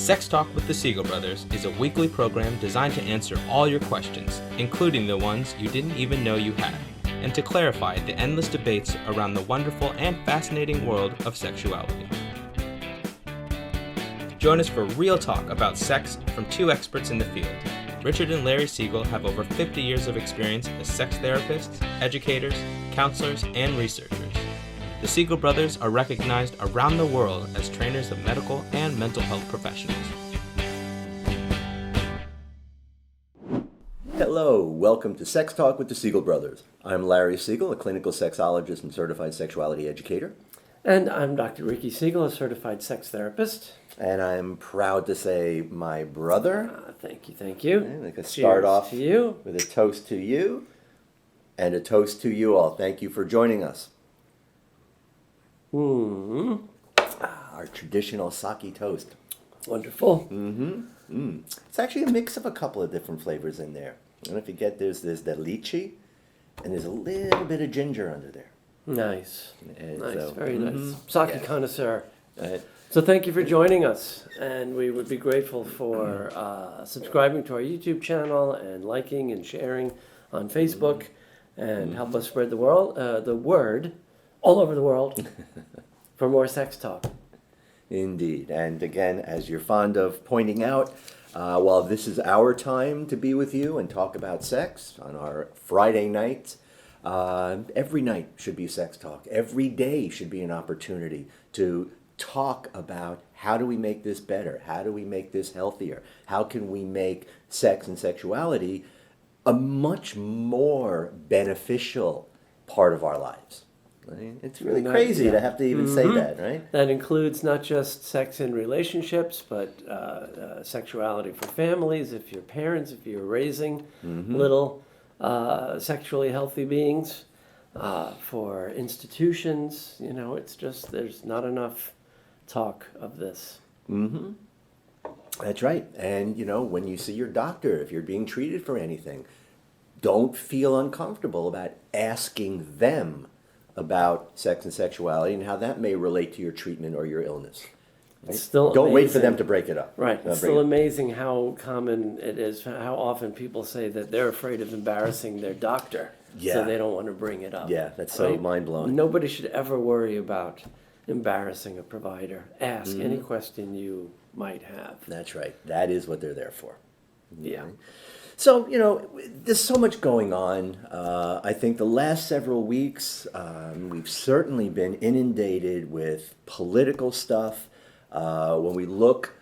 Sex Talk with the Siegel Brothers is a weekly program designed to answer all your questions, including the ones you didn't even know you had, and to clarify the endless debates around the wonderful and fascinating world of sexuality. Join us for real talk about sex from two experts in the field. Richard and Larry Siegel have over 50 years of experience as sex therapists, educators, counselors, and researchers. The Siegel brothers are recognized around the world as trainers of medical and mental health professionals. Hello, welcome to Sex Talk with the Siegel Brothers. I'm Larry Siegel, a clinical sexologist and certified sexuality educator. And I'm Dr. Ricky Siegel, a certified sex therapist. And I'm proud to say my brother. Thank you. And I can start off to you. With a toast to you and a toast to you all. Thank you for joining us. Our traditional sake toast. Wonderful. It's actually a mix of a couple of different flavors in there. I don't know if you get there's the lychee, and there's a little bit of ginger under there. Nice. And nice, so, very nice. Sake connoisseur. Right. So thank you for joining us, and we would be grateful for subscribing to our YouTube channel and liking and sharing on Facebook, and help us spread the word all over the world for more sex talk. Indeed. And again, as you're fond of pointing out, while this is our time to be with you and talk about sex on our Friday nights, every night should be sex talk. Every day should be an opportunity to talk about how do we make this better? How do we make this healthier? How can we make sex and sexuality a much more beneficial part of our lives? Right? It's really crazy to have to even say that, right? That includes not just sex in relationships, but sexuality for families, if you're parents, if you're raising little sexually healthy beings, for institutions. You know, it's just, there's not enough talk of this. That's right. And, you know, when you see your doctor, if you're being treated for anything, don't feel uncomfortable about asking them about sex and sexuality and how that may relate to your treatment or your illness. Right? It's still Don't wait for amazing. them to break it up. Right. It's still amazing how common it is, how often people say that they're afraid of embarrassing their doctor, so they don't want to bring it up. Yeah, that's so mind-blowing. Nobody should ever worry about embarrassing a provider. Ask any question you might have. That's right. That is what they're there for. Yeah. So, you know, there's so much going on. I think the last several weeks, we've certainly been inundated with political stuff. When we look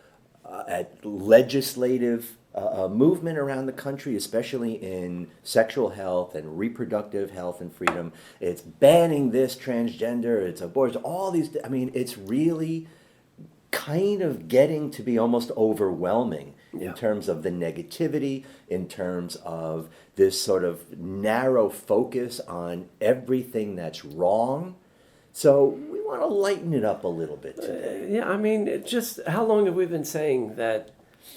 at legislative movement around the country, especially in sexual health and reproductive health and freedom, it's banning this transgender, it's abortion, all these, I mean, it's really kind of getting to be almost overwhelming in terms of the negativity, in terms of this sort of narrow focus on everything that's wrong. So we want to lighten it up a little bit today. I mean, it just, how long have we been saying that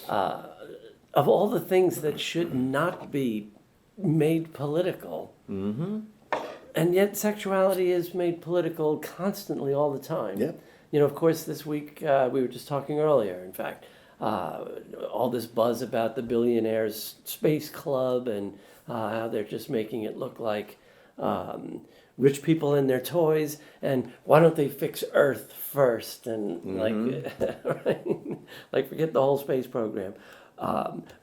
of all the things that should not be made political, and yet sexuality is made political constantly all the time. Yep. You know, of course, this week, we were just talking earlier, in fact, all this buzz about the billionaires' space club and how they're just making it look like rich people and their toys, and why don't they fix Earth first? And like forget the whole space program.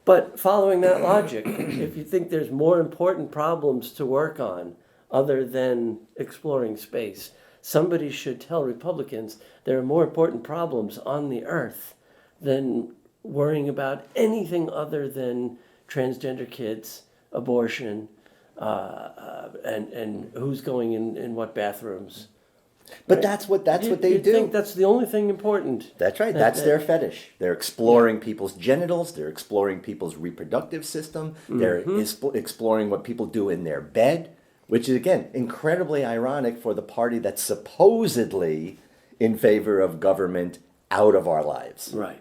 But following that logic, if you think there's more important problems to work on other than exploring space, somebody should tell Republicans there are more important problems on the Earth than worrying about anything other than transgender kids, abortion, and who's going in what bathrooms. But that's what they do. Think that's the only thing important. That's right. That's their fetish. They're exploring people's genitals. They're exploring people's reproductive system. They're exploring what people do in their bed, which is, again, incredibly ironic for the party that's supposedly in favor of government out of our lives. Right.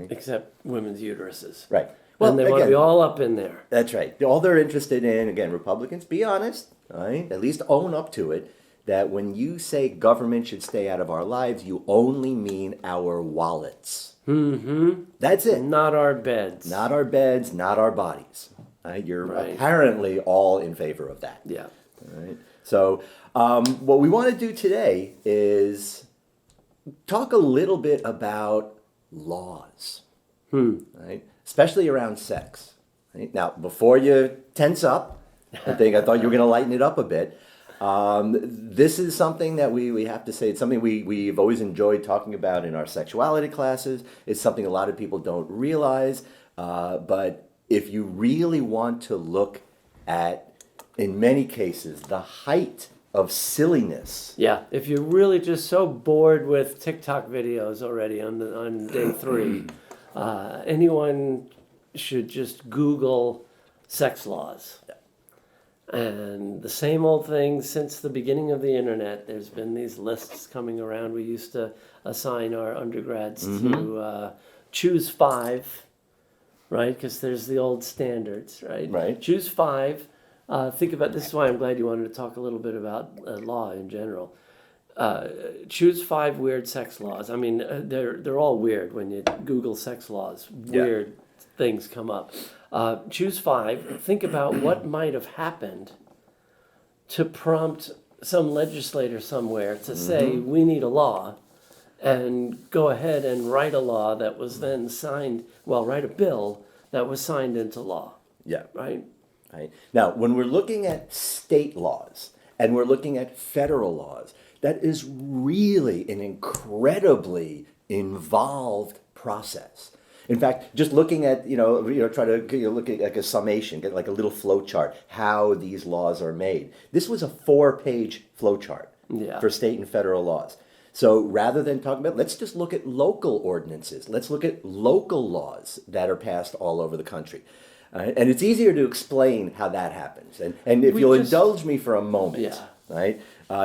Except women's uteruses. Right. Well, and they want to be all up in there. That's right. All they're interested in, again, Republicans, be honest, right? At least own up to it, that when you say government should stay out of our lives, you only mean our wallets. Mm-hmm. That's it. Not our beds. Not our beds, not our bodies. Right? You're Right. apparently all in favor of that. Yeah. All right. So what we want to do today is talk a little bit about laws, right? Especially around sex. Right? Now, before you tense up, I thought you were going to lighten it up a bit. This is something that we have to say. It's something we've always enjoyed talking about in our sexuality classes. It's something a lot of people don't realize. But if you really want to look at, in many cases, the height of silliness. Yeah. If you're really just so bored with TikTok videos already on day 3, anyone should just Google sex laws. And the same old thing since the beginning of the internet. There's been these lists coming around. We used to assign our undergrads to choose 5, right? Because there's the old standards, right? Right. Choose 5. Think about this. Is why I'm glad you wanted to talk a little bit about law in general. Choose 5 weird sex laws. I mean, they're all weird when you Google sex laws. Weird things come up. Choose 5. Think about what might have happened to prompt some legislator somewhere to say we need a law, and go ahead and write a law that was then signed. Well, write a bill that was signed into law. Yeah. Right. Right. Now, when we're looking at state laws and we're looking at federal laws, that is really an incredibly involved process. In fact, just looking at, try to look at like a summation, get like a little flow chart, how these laws are made. This was a 4-page flow chart for state and federal laws. So rather than talking about, let's just look at local ordinances. Let's look at local laws that are passed all over the country. And it's easier to explain how that happens. And if you'll indulge me for a moment, right?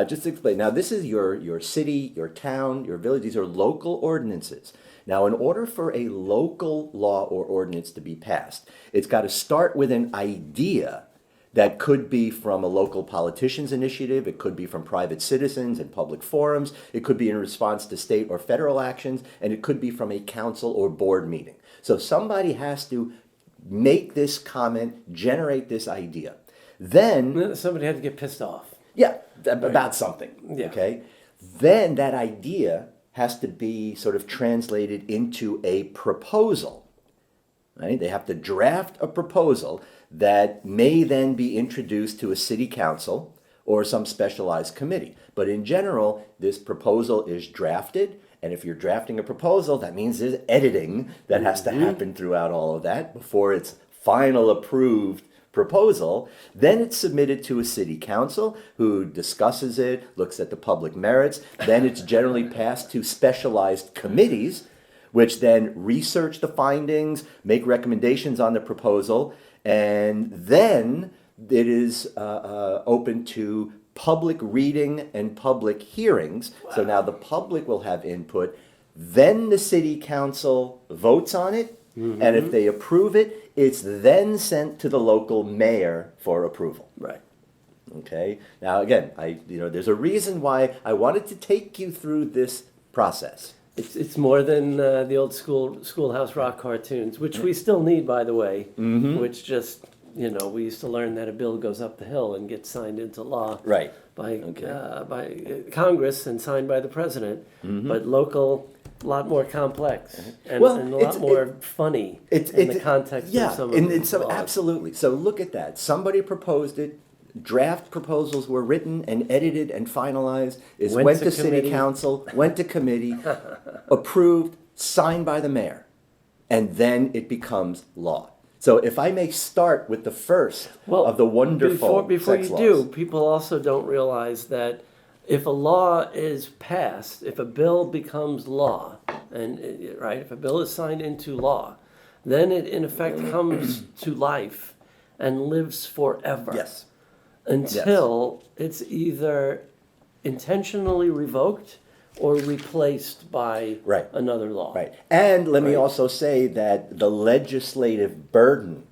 Just explain. Now, this is your city, your town, your village. These are local ordinances. Now, in order for a local law or ordinance to be passed, it's got to start with an idea that could be from a local politician's initiative. It could be from private citizens and public forums. It could be in response to state or federal actions. And it could be from a council or board meeting. So somebody has to make this comment, generate this idea. Then somebody had to get pissed off. Yeah, about something. Yeah. Okay. Then that idea has to be sort of translated into a proposal. Right? They have to draft a proposal that may then be introduced to a city council or some specialized committee. But in general, this proposal is drafted. And if you're drafting a proposal, that means there's editing that has to happen throughout all of that before it's final approved proposal. Then it's submitted to a city council who discusses it, looks at the public merits. Then it's generally passed to specialized committees, which then research the findings, make recommendations on the proposal, and then it is open to public reading and public hearings. Wow. So now the public will have input. Then the city council votes on it. And if they approve it, it's then sent to the local mayor for approval. Right. Okay. Now again, there's a reason why I wanted to take you through this process. It's more than the old Schoolhouse Rock cartoons, which we still need, by the way. Which just we used to learn that a bill goes up the hill and gets signed into law. Right. By Congress and signed by the president, but local. A lot more complex and a lot more funny in the context of some of these laws. Absolutely. So look at that. Somebody proposed it. Draft proposals were written and edited and finalized. It went to city council, went to committee, approved, signed by the mayor, and then it becomes law. So if I may start with the first of the wonderful before sex you laws. do, people also don't realize that if a law is passed, if a bill becomes law, if a bill is signed into law, then it in effect comes to life and lives forever. Yes. Until it's either intentionally revoked or replaced by another law. Right. And let me also say that the legislative burden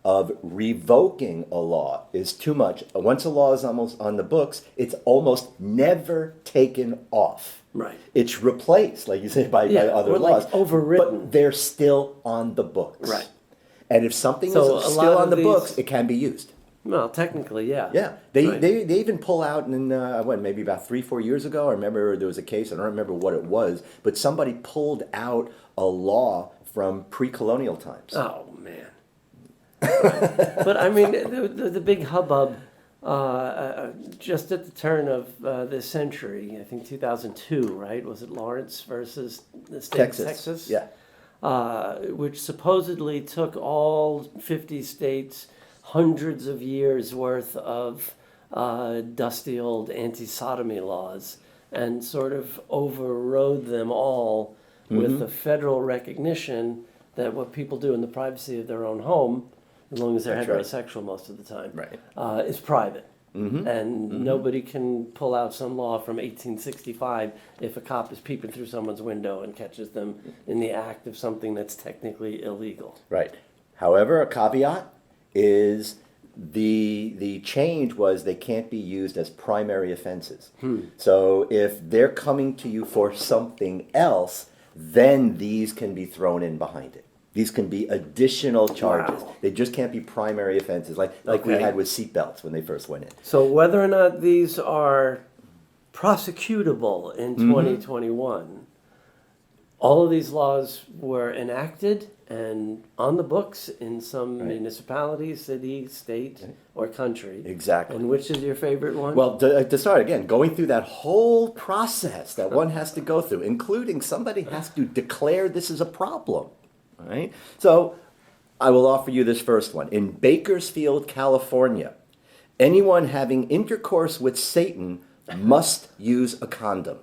of revoking a law is too much. Once a law is almost on the books, it's almost never taken off. Right. It's replaced, like you say, by other or laws. like overridden. But they're still on the books. Right. And if something So is a still lot on of the these- books, it can be used. Well, technically, yeah. Yeah, Right. they even pull out in maybe about 3-4 years ago. I remember there was a case. I don't remember what it was, but somebody pulled out a law from pre-colonial times. Oh man. But I mean, the big hubbub just at the turn of this century, I think 2002, right? Was it Lawrence versus the state of Texas? Yeah. Which supposedly took all 50 states hundreds of years worth of dusty old anti-sodomy laws and sort of overrode them all with the federal recognition that what people do in the privacy of their own home, as long as they're That's right. heterosexual most of the time, Right. is private. And nobody can pull out some law from 1865 if a cop is peeping through someone's window and catches them in the act of something that's technically illegal. Right. However, a caveat is the change was they can't be used as primary offenses. So if they're coming to you for something else, then these can be thrown in behind it. These can be additional charges. Wow. They just can't be primary offenses, like we Okay. had with seatbelts when they first went in. So whether or not these are prosecutable in 2021, all of these laws were enacted and on the books in some municipality, city, state, or country. Exactly. And which is your favorite one? Well, to start again, going through that whole process that one has to go through, including somebody has to declare this is a problem. All right? So I will offer you this first one. In Bakersfield, California, anyone having intercourse with Satan must use a condom.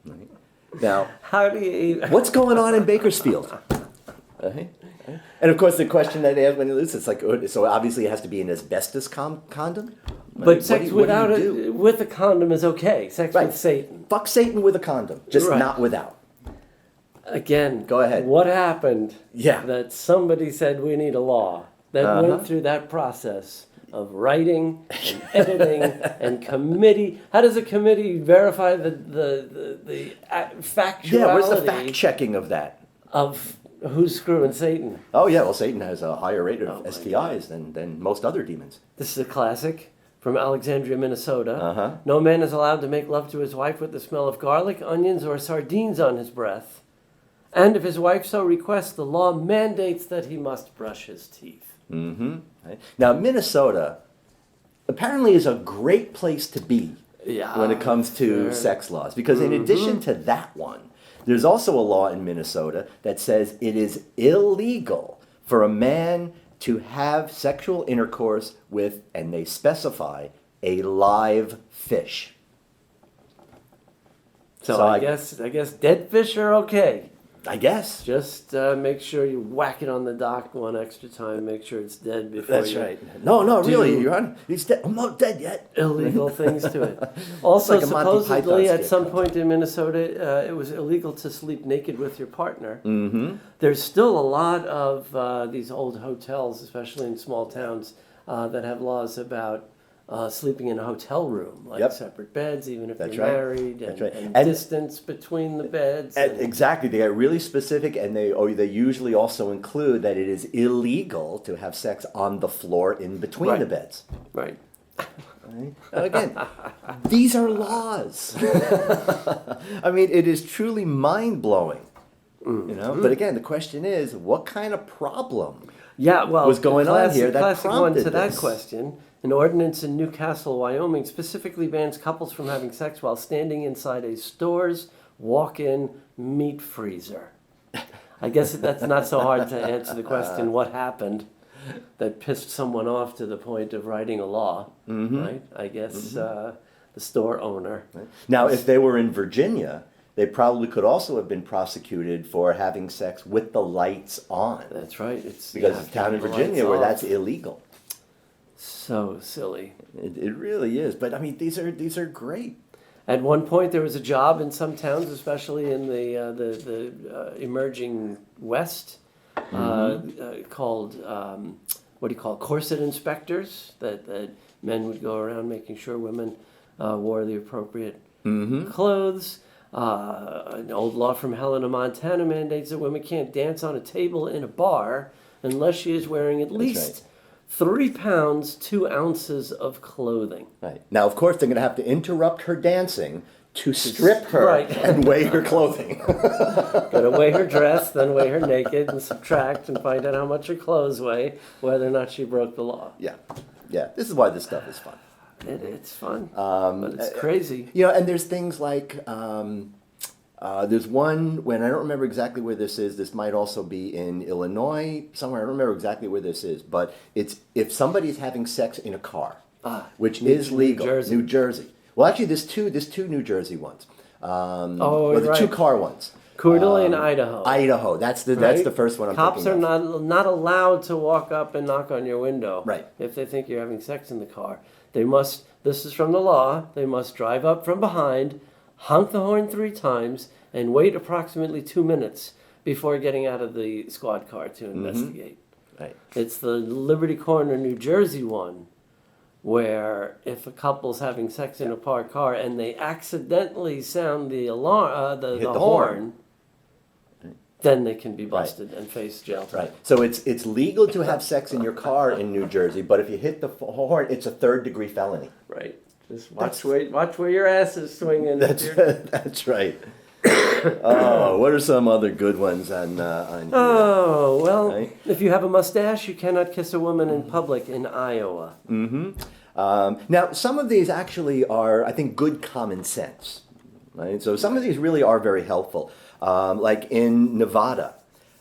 Right? Now, how do you... what's going on in Bakersfield? Right? And of course, the question that they ask when you lose, it's like, so obviously it has to be an asbestos condom? But sex what do you without do? with a condom is okay. Sex Right. with Satan. Fuck Satan with a condom, just Right. not without. Again, Go ahead. What happened? Yeah. That somebody said we need a law that went through that process of writing and editing and committee. How does a committee verify the factuality Yeah, where's the fact checking of that? of who's screwing Satan? Oh yeah, well Satan has a higher rate of my STIs than most other demons. This is a classic from Alexandria, Minnesota. Uh-huh. No man is allowed to make love to his wife with the smell of garlic, onions, or sardines on his breath. And if his wife so requests, the law mandates that he must brush his teeth. Right? Now Minnesota apparently is a great place to be when it comes to sure. sex laws, because in addition to that one, there's also a law in Minnesota that says it is illegal for a man to have sexual intercourse with, and they specify, a live fish. So I guess dead fish are okay. I guess. Just make sure you whack it on the dock one extra time. Make sure it's dead before That's you right. No, really, do Your Honor. He's dead. I'm not dead yet. illegal things to it. Also, like a Monty Python supposedly at skit some concept. point in Minnesota, it was illegal to sleep naked with your partner. Mm-hmm. There's still a lot of these old hotels, especially in small towns, that have laws about sleeping in a hotel room, like Yep. separate beds, even if That's you're right. married, That's and, right. and And- distance between the beds. Exactly. They get really specific, and they usually also include that it is illegal to have sex on the floor in between Right. the beds. Right. Right? Now, again, these are laws. I mean, it is truly mind-blowing. You know? But again, the question is, what kind of problem? Yeah, well, was going on here that classic one prompted to that this? question. An ordinance in Newcastle, Wyoming, specifically bans couples from having sex while standing inside a store's walk-in meat freezer. I guess that's not so hard to answer the question, what happened that pissed someone off to the point of writing a law, right? I guess the store owner. Now, if they were in Virginia, they probably could also have been prosecuted for having sex with the lights on. That's right. It's Because you it's have a town to in have the Virginia lights where off. that's illegal. So silly. It really is. But I mean, these are great. At one point, there was a job in some towns, especially in the emerging West, called, what do you call it, corset inspectors, that men would go around making sure women wore the appropriate clothes. An old law from Helena, Montana mandates that women can't dance on a table in a bar unless she is wearing at least 3 pounds, 2 ounces of clothing. Right. Now, of course, they're going to have to interrupt her dancing to strip her and weigh her clothing. Got to weigh her dress, then weigh her naked and subtract and find out how much her clothes weigh, whether or not she broke the law. Yeah. Yeah. This is why this stuff is fun. It's fun, but it's crazy. You know, and there's things like, there's one, when I don't remember exactly where this is, this might also be in Illinois, somewhere, I don't remember exactly where this is, but it's if somebody's having sex in a car, which is legal. New Jersey. Well, actually, there's two New Jersey ones. The 2 car ones. Coeur d'Alene, Idaho. Idaho. That's the first one I'm Cops thinking are of. not allowed to walk up and knock on your window. Right. If they think you're having sex in the car. They must, this is from the law, they must drive up from behind, honk the horn 3 times, and wait approximately 2 minutes before getting out of the squad car to investigate. Right. It's the Liberty Corner, New Jersey one, where if a couple's having sex in a parked car and they accidentally sound the alarm, the horn, then they can be busted and face jail time. Right. So it's legal to have sex in your car in New Jersey, but if you hit the horn, it's a 3rd-degree felony. Right. Just watch where your ass is swinging. That's right. Oh, what are some other good ones on here? Oh, well, right? If you have a mustache, you cannot kiss a woman in public in Iowa. Now, some of these actually are, I think, good common sense. Right? So some of these really are very helpful. Like in Nevada,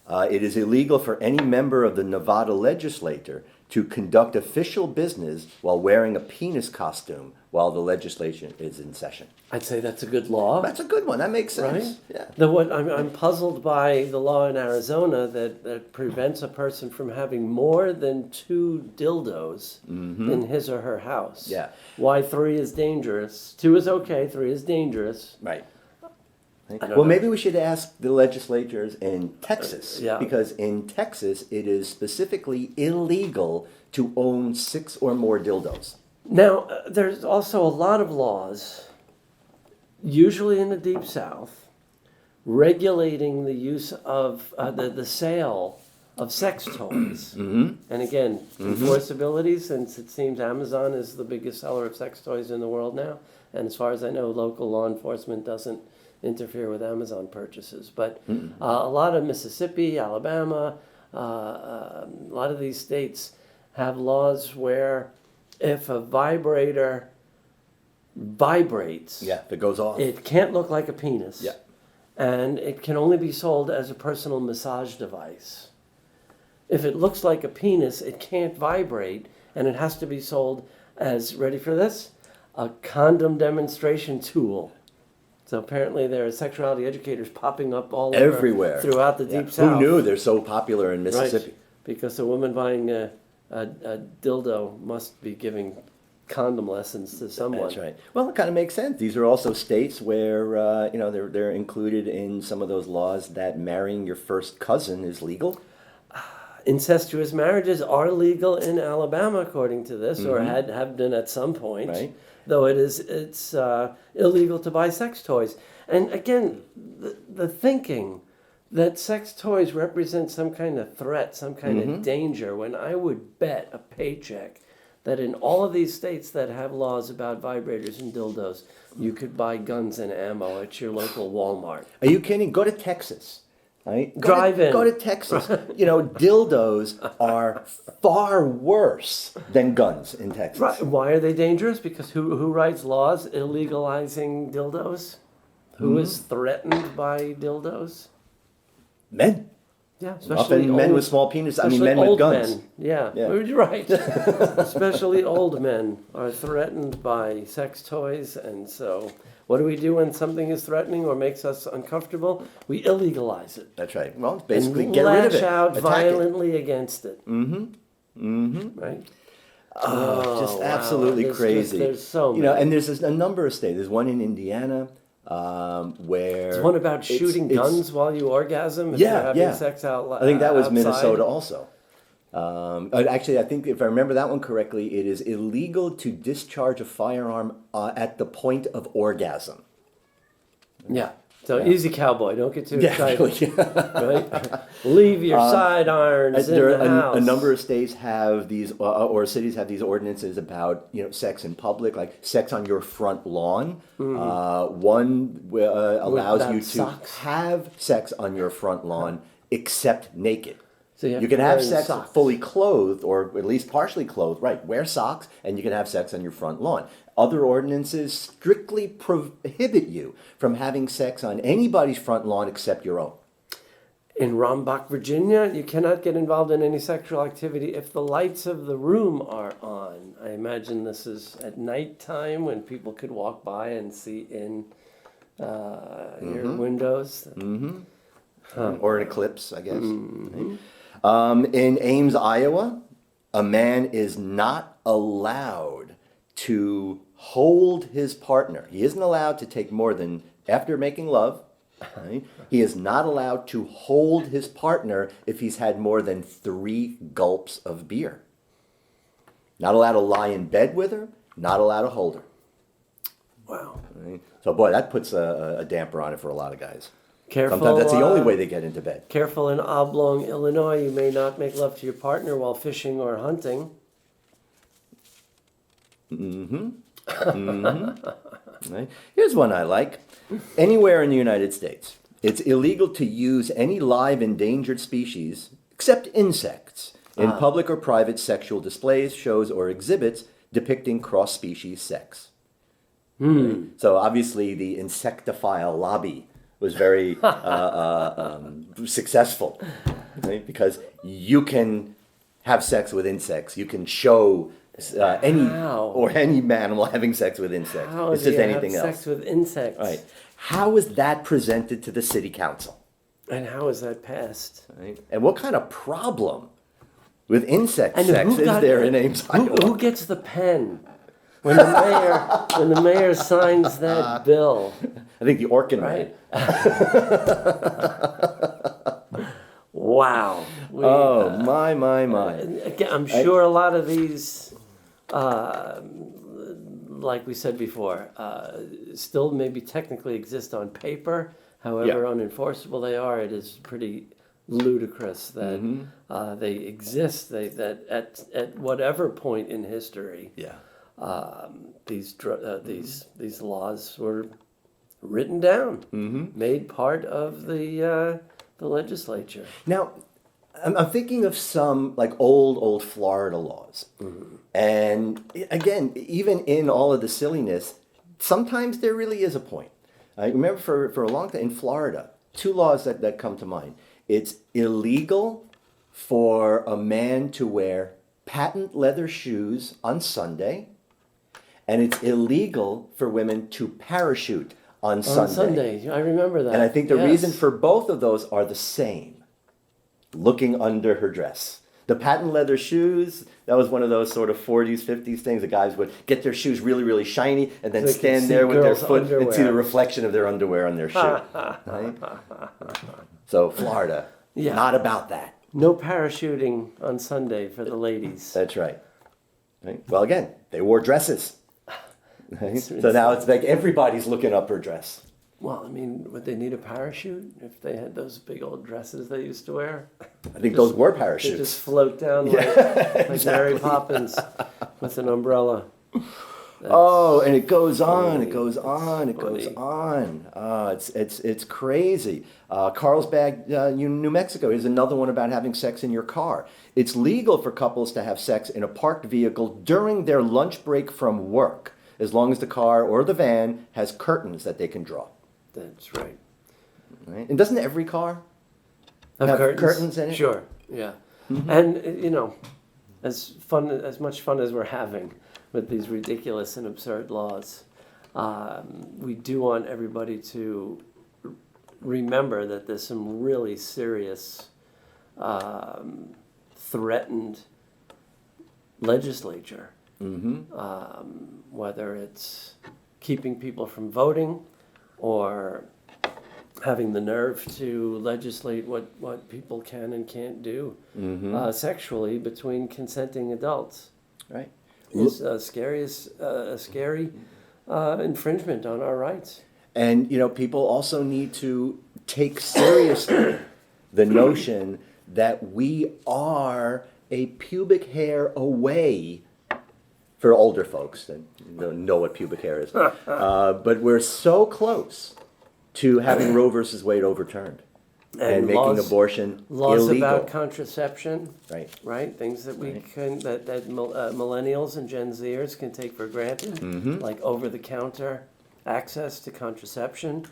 it is illegal for any member of the Nevada legislature to conduct official business while wearing a penis costume while the legislation is in session. I'd say that's a good law. That's a good one. That makes sense. Right? Yeah. I'm puzzled by the law in Arizona that prevents a person from having more than 2 dildos in his or her house. Yeah. Why 3 is dangerous? 2 is okay, 3 is dangerous. Right. Well, Well, maybe we should ask the legislatures in Texas, yeah. because in Texas it is specifically illegal to own 6 or more dildos. Now, there's also a lot of laws, usually in the Deep South, regulating the use of the sale of sex toys. And again, enforceability, since it seems Amazon is the biggest seller of sex toys in the world now, and as far as I know, local law enforcement doesn't interfere with Amazon purchases. But a lot of Mississippi, Alabama, a lot of these states have laws where if a vibrator vibrates, If it goes off. it can't look like a penis. Yeah. And it can only be sold as a personal massage device. If it looks like a penis, it can't vibrate, and it has to be sold as, ready for this, a condom demonstration tool. So apparently there are sexuality educators popping up all over Everywhere. throughout the Deep South. Who knew they're so popular in Mississippi? Right, because a woman buying a dildo must be giving condom lessons to someone. That's right. Well, it kind of makes sense. These are also states where they're included in some of those laws that marrying your first cousin is legal. Incestuous marriages are legal in Alabama, according to this, or have been at some point. Right. Though it's illegal to buy sex toys. And again, the thinking that sex toys represent some kind of threat, some kind of danger, when I would bet a paycheck that in all of these states that have laws about vibrators and dildos, you could buy guns and ammo at your local Walmart. Are you kidding? Go to Texas. Right? In. Go to Texas. Dildos are far worse than guns in Texas. Right. Why are they dangerous? Because who writes laws illegalizing dildos? Who is threatened by dildos? Men. Yeah, Often especially men with small penises. I mean, men old with guns. Men. Yeah, Yeah. you're right. Especially old men are threatened by sex toys, and so what do we do when something is threatening or makes us uncomfortable? We illegalize it. That's right. Well, basically, And get rid of it. lash out Attack violently against it. Right? Just wow. absolutely crazy. There's so many. And there's a number of states. There's one in Indiana. where Is one about shooting guns while you orgasm? If you're having sex out I think that was outside? Minnesota also. Actually, I think if I remember that one correctly, it is illegal to discharge a firearm at the point of orgasm. Yeah. So easy, cowboy. Don't get too excited. Really. Right? Leave your sidearms in the house. A number of states have these, or cities have these ordinances about sex in public, like sex on your front lawn. One allows you to have sex on your front lawn, except naked. So you can have sex socks. fully clothed, or at least partially clothed. Right, wear socks, and you can have sex on your front lawn. Other ordinances strictly prohibit you from having sex on anybody's front lawn except your own. In Rombach, Virginia, you cannot get involved in any sexual activity if the lights of the room are on. I imagine this is at nighttime when people could walk by and see in your windows. Or an eclipse, I guess. In Ames, Iowa, a man is not allowed to hold his partner. He isn't allowed to take more than, after making love, right? He is not allowed to hold his partner if he's had more than 3 gulps of beer. Not allowed to lie in bed with her, not allowed to hold her. Wow. Right? So, boy, that puts a damper on it for a lot of guys. Careful, Sometimes that's the only way they get into bed. Careful in Oblong, Illinois. You may not make love to your partner while fishing or hunting. Right? Here's one I like. Anywhere in the United States, it's illegal to use any live endangered species, except insects, in public or private sexual displays, shows, or exhibits depicting cross-species sex. Right? So obviously the insectophile lobby was very successful, right? Because you can have sex with insects. You can show any animal having sex with insects. How it's do just you anything have else. sex with insects? Right. How is that presented to the city council? And how is that passed? Right? And what kind of problem with insect And sex is there in Ames, Iowa? Who gets the pen when the mayor signs that bill? I think the Orkin Right. Wow. my. Again, I'm sure a lot of these, like we said before, still maybe technically exist on paper. However unenforceable they are, it is pretty ludicrous that they exist. That at whatever point in history, these laws were written down, made part of the legislature. Now, I'm thinking of some like old Florida laws. And again, even in all of the silliness, sometimes there really is a point. I remember for a long time in Florida, 2 laws that come to mind. It's illegal for a man to wear patent leather shoes on Sunday, and it's illegal for women to parachute on Sunday. I remember that. And I think the reason for both of those are the same. Looking under her dress. The patent leather shoes, that was one of those sort of 40s, 50s things. The guys would get their shoes really, really shiny and then stand there with their foot and see the reflection of their underwear on their shoe. Right? So Florida, not about that. No parachuting on Sunday for the ladies. That's right. Well, again, they wore dresses. Right? So now it's like everybody's looking up her dress. Well, I mean, would they need a parachute if they had those big old dresses they used to wear? I think those were parachutes. They just float down like Mary Poppins with an umbrella. And it goes on, it goes on. It's crazy. Carlsbad, New Mexico is another one about having sex in your car. It's legal for couples to have sex in a parked vehicle during their lunch break from work, as long as the car or the van has curtains that they can draw. That's right. Right? And doesn't every car have curtains in it? Sure, yeah. And, as much fun as we're having with these ridiculous and absurd laws, we do want everybody to remember that there's some really serious threatened legislature, whether it's keeping people from voting or having the nerve to legislate what people can and can't do sexually between consenting adults. Right. Is a scary infringement on our rights. And, people also need to take seriously the notion that we are a pubic hair away, for older folks that don't know what pubic hair is, but we're so close to having Roe versus Wade overturned and making abortion laws illegal. about contraception, right? Things that we can that millennials and Gen Zers can take for granted, like over-the-counter access to contraception,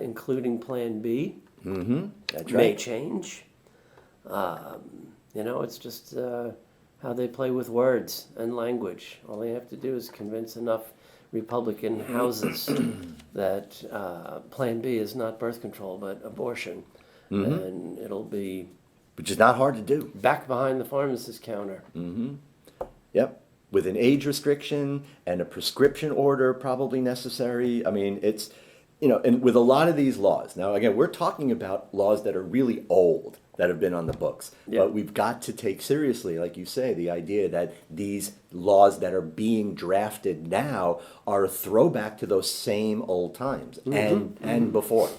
including Plan B. That's May right. change. It's just how they play with words and language. All they have to do is convince enough Republican houses that Plan B is not birth control but abortion, and it'll be Which is not hard to do. back behind the pharmacist counter. Yep. With an age restriction and a prescription order probably necessary. I mean, it's, and with a lot of these laws, now again, we're talking about laws that are really old, that have been on the books. Yeah. But we've got to take seriously, like you say, the idea that these laws that are being drafted now are a throwback to those same old times and before.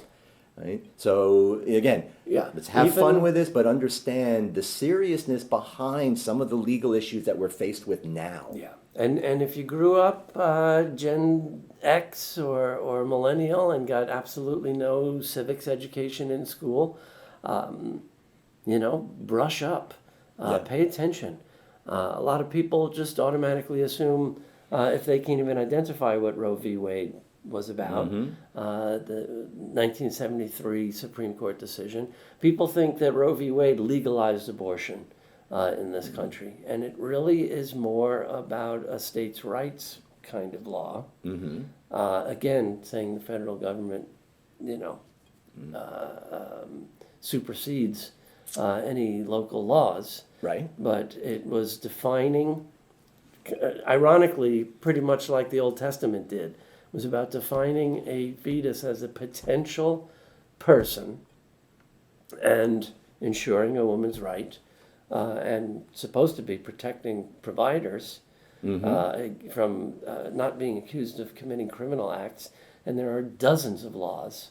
Right? So again, let's have fun with this, but understand the seriousness behind some of the legal issues that we're faced with now. Yeah, and if you grew up Gen X or millennial and got absolutely no civics education in school, brush up, pay attention. A lot of people just automatically assume if they can't even identify what Roe v. Wade was about, the 1973 Supreme Court decision. People think that Roe v. Wade legalized abortion in this country, and it really is more about a states' rights kind of law. Again, saying the federal government, supersedes any local laws. Right. But it was defining, ironically, pretty much like the Old Testament did. It was about defining a fetus as a potential person and ensuring a woman's right, and supposed to be protecting providers from not being accused of committing criminal acts. And there are dozens of laws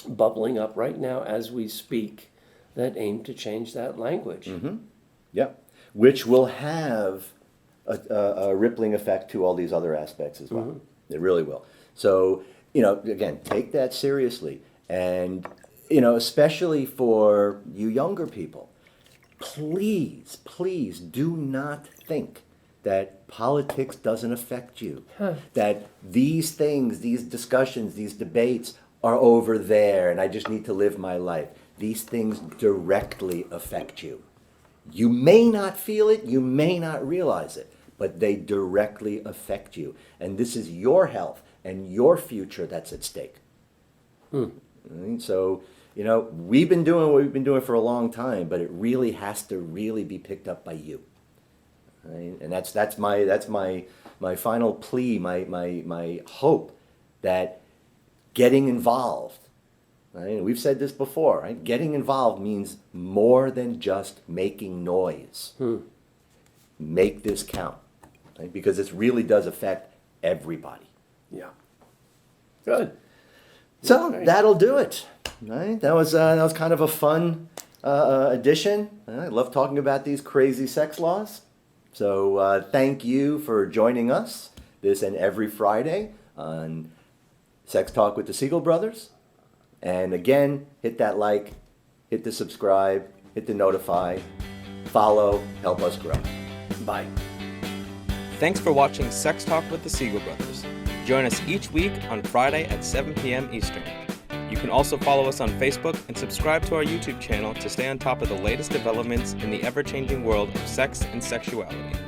bubbling up right now as we speak that aim to change that language. Which will have a rippling effect to all these other aspects as well. It really will. So, again, take that seriously. And, especially for you younger people, please, please do not think that politics doesn't affect you. That these things, these discussions, these debates are over there and I just need to live my life. These things directly affect you. You may not feel it, you may not realize it, but they directly affect you. And this is your health and your future that's at stake. Right? So, we've been doing what we've been doing for a long time, but it really has to really be picked up by you. Right? And that's my final plea, my hope that getting involved. Right? We've said this before, right? Getting involved means more than just making noise. Make this count, right? Because this really does affect everybody. Yeah. Good. So that'll do it. Right? That was kind of a fun edition. I love talking about these crazy sex laws. So thank you for joining us this and every Friday on Sex Talk with the Siegel Brothers. And again, hit that like, hit the subscribe, hit the notify, follow, help us grow. Bye. Thanks for watching Sex Talk with the Siegel Brothers. Join us each week on Friday at 7 p.m. Eastern. You can also follow us on Facebook and subscribe to our YouTube channel to stay on top of the latest developments in the ever-changing world of sex and sexuality.